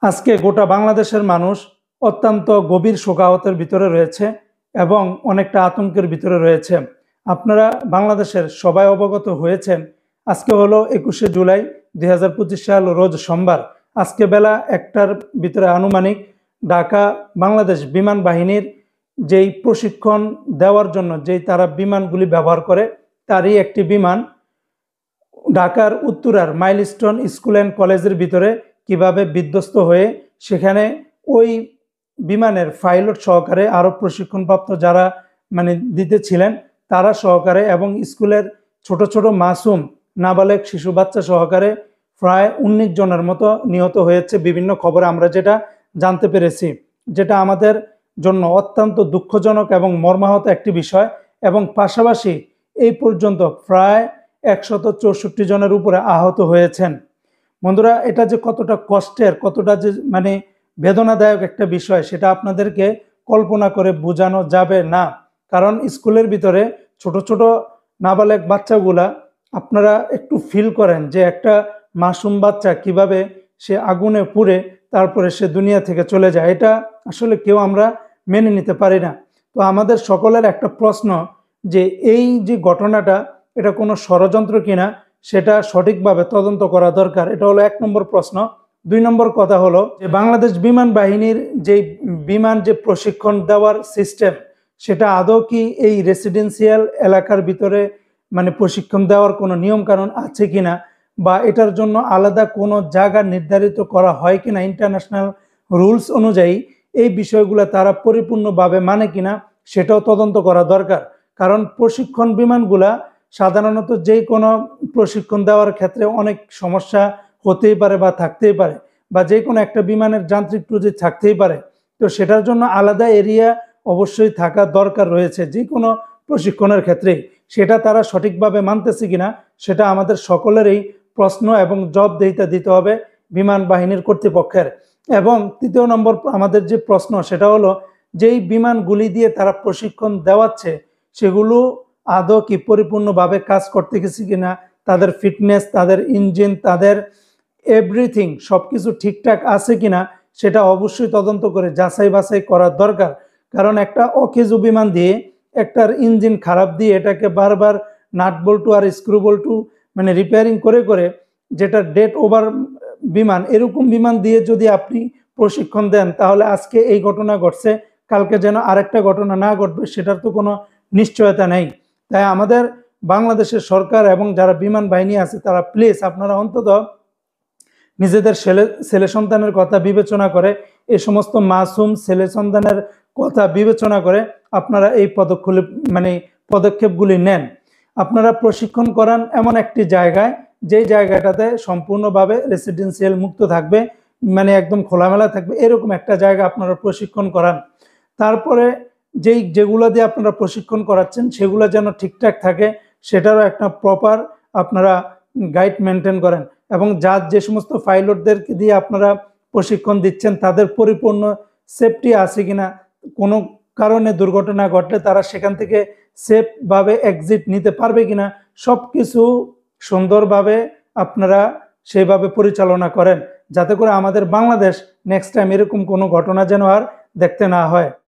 আজকে গোটা বাংলাদেশের মানুষ অত্যন্ত গভীর শোকাহতের ভিতরে রয়েছে এবং অনেকটা আতঙ্কের ভিতরে রয়েছে। আপনারা বাংলাদেশের সবাই অবগত হয়েছেন, আজকে হলো 21শে জুলাই 2025 সাল, রোজ সোমবার। আজকে বেলা 1টার ভিতরে আনুমানিক ঢাকা বাংলাদেশ বিমান বাহিনীর যেই প্রশিক্ষণ দেওয়ার জন্য যেই তারা বিমানগুলি ব্যবহার করে, তারই একটি বিমান ঢাকার উত্তরার মাইলস্টোন স্কুল অ্যান্ড কলেজের ভিতরে কিভাবে বিধ্বস্ত হয়ে সেখানে ওই বিমানের পাইলট সহকারে আরও প্রশিক্ষণপ্রাপ্ত যারা দিতেছিলেন তারা সহকারে এবং স্কুলের ছোট ছোট মাসুম নাবালেক শিশু বাচ্চা সহকারে প্রায় 19 জনের মতো নিহত হয়েছে বিভিন্ন খবরে আমরা যেটা জানতে পেরেছি, যেটা আমাদের জন্য অত্যন্ত দুঃখজনক এবং মর্মাহত একটি বিষয়। এবং পাশাপাশি এই পর্যন্ত প্রায় 164 জনের উপরে আহত হয়েছেন। বন্ধুরা, এটা যে কতটা কষ্টের, কতটা যে বেদনাদায়ক একটা বিষয়, সেটা আপনাদেরকে কল্পনা করে বোঝানো যাবে না। কারণ স্কুলের ভিতরে ছোট ছোট নাবালেক বাচ্চাগুলা, আপনারা একটু ফিল করেন যে একটা মাসুম বাচ্চা কিভাবে সে আগুনে পুড়ে তারপরে সে দুনিয়া থেকে চলে যায়। এটা আসলে কেউ আমরা মেনে নিতে পারি না। তো আমাদের সকলের একটা প্রশ্ন যে এই যে ঘটনাটা, এটা কোনো ষড়যন্ত্র কিনা সেটা সঠিকভাবে তদন্ত করা দরকার। এটা হলো 1 নম্বর প্রশ্ন। 2 নম্বর কথা হলো যে বাংলাদেশ বিমান বাহিনীর যে বিমান যে প্রশিক্ষণ দেওয়ার সিস্টেম, সেটা আদৌ কি এই রেসিডেন্সিয়াল এলাকার ভিতরে প্রশিক্ষণ দেওয়ার কোনো নিয়ম কানুন আছে কিনা, বা এটার জন্য আলাদা কোনো জায়গা নির্ধারিত করা হয় কিনা ইন্টারন্যাশনাল রুলস অনুযায়ী, এই বিষয়গুলো তারা পরিপূর্ণভাবে মানে কিনা সেটাও তদন্ত করা দরকার। কারণ প্রশিক্ষণ বিমানগুলা সাধারণত যে কোনো প্রশিক্ষণ দেওয়ার ক্ষেত্রে অনেক সমস্যা হতেই পারে বা থাকতেই পারে, বা যে কোনো একটা বিমানের যান্ত্রিক ত্রুটি থাকতেই পারে। তো সেটার জন্য আলাদা এরিয়া অবশ্যই থাকা দরকার রয়েছে যে কোনো প্রশিক্ষণের ক্ষেত্রে। সেটা তারা সঠিকভাবে মানতেছে কিনা সেটা আমাদের সকলেরই প্রশ্ন এবং জবাবদিহিতা দিতে হবে বিমান বাহিনীর কর্তৃপক্ষের। এবং 3য় নম্বর আমাদের যে প্রশ্ন সেটা হলো, যেই বিমানগুলি দিয়ে তারা প্রশিক্ষণ দেওয়াচ্ছে সেগুলো আদৌ কি পরিপূর্ণভাবে কাজ করতে গেছে কিনা, তাদের ফিটনেস, তাদের ইঞ্জিন, তাদের এভরিথিং সবকিছু ঠিকঠাক আছে কিনা সেটা অবশ্যই তদন্ত করে যাচাই বাছাই করার দরকার। কারণ একটা অকেজো বিমান দিয়ে, একটার ইঞ্জিন খারাপ দিয়ে এটাকে বারবার নাট বল্টু আর স্ক্রু বল্টু রিপেয়ারিং করে করে, যেটা ডেট ওভার বিমান, এরকম বিমান দিয়ে যদি আপনি প্রশিক্ষণ দেন, তাহলে আজকে এই ঘটনা ঘটছে, কালকে যেন আরেকটা ঘটনা না ঘটবে সেটার তো কোনো নিশ্চয়তা নেই। তাই আমাদের বাংলাদেশের সরকার এবং যারা বিমান বাহিনী আছে তারা প্লিজ আপনারা অন্তত নিজেদের ছেলে সন্তানের কথা বিবেচনা করে, এই সমস্ত মাসুম ছেলে সন্তানের কথা বিবেচনা করে আপনারা এই পদক্ষেপগুলি নেন। আপনারা প্রশিক্ষণ করান এমন একটি জায়গায়, যেই জায়গাটাতে সম্পূর্ণভাবে রেসিডেন্সিয়াল মুক্ত থাকবে, একদম খোলামেলা থাকবে, এরকম একটা জায়গা আপনারা প্রশিক্ষণ করান। তারপরে যেগুলো দিয়ে আপনারা প্রশিক্ষণ করাচ্ছেন সেগুলো যেন ঠিকঠাক থাকে, সেটারও একটা প্রপার আপনারা গাইড মেনটেন করেন। এবং যে সমস্ত পাইলটদেরকে দিয়ে আপনারা প্রশিক্ষণ দিচ্ছেন তাদের পরিপূর্ণ সেফটি আছে কিনা, কোনো কারণে দুর্ঘটনা ঘটলে তারা সেখান থেকে সেফভাবে এক্সিট নিতে পারবে কিনা, সব কিছু সুন্দরভাবে আপনারা সেইভাবে পরিচালনা করেন, যাতে করে আমাদের বাংলাদেশ নেক্সট টাইম এরকম কোনো ঘটনা যেন আর দেখতে না হয়।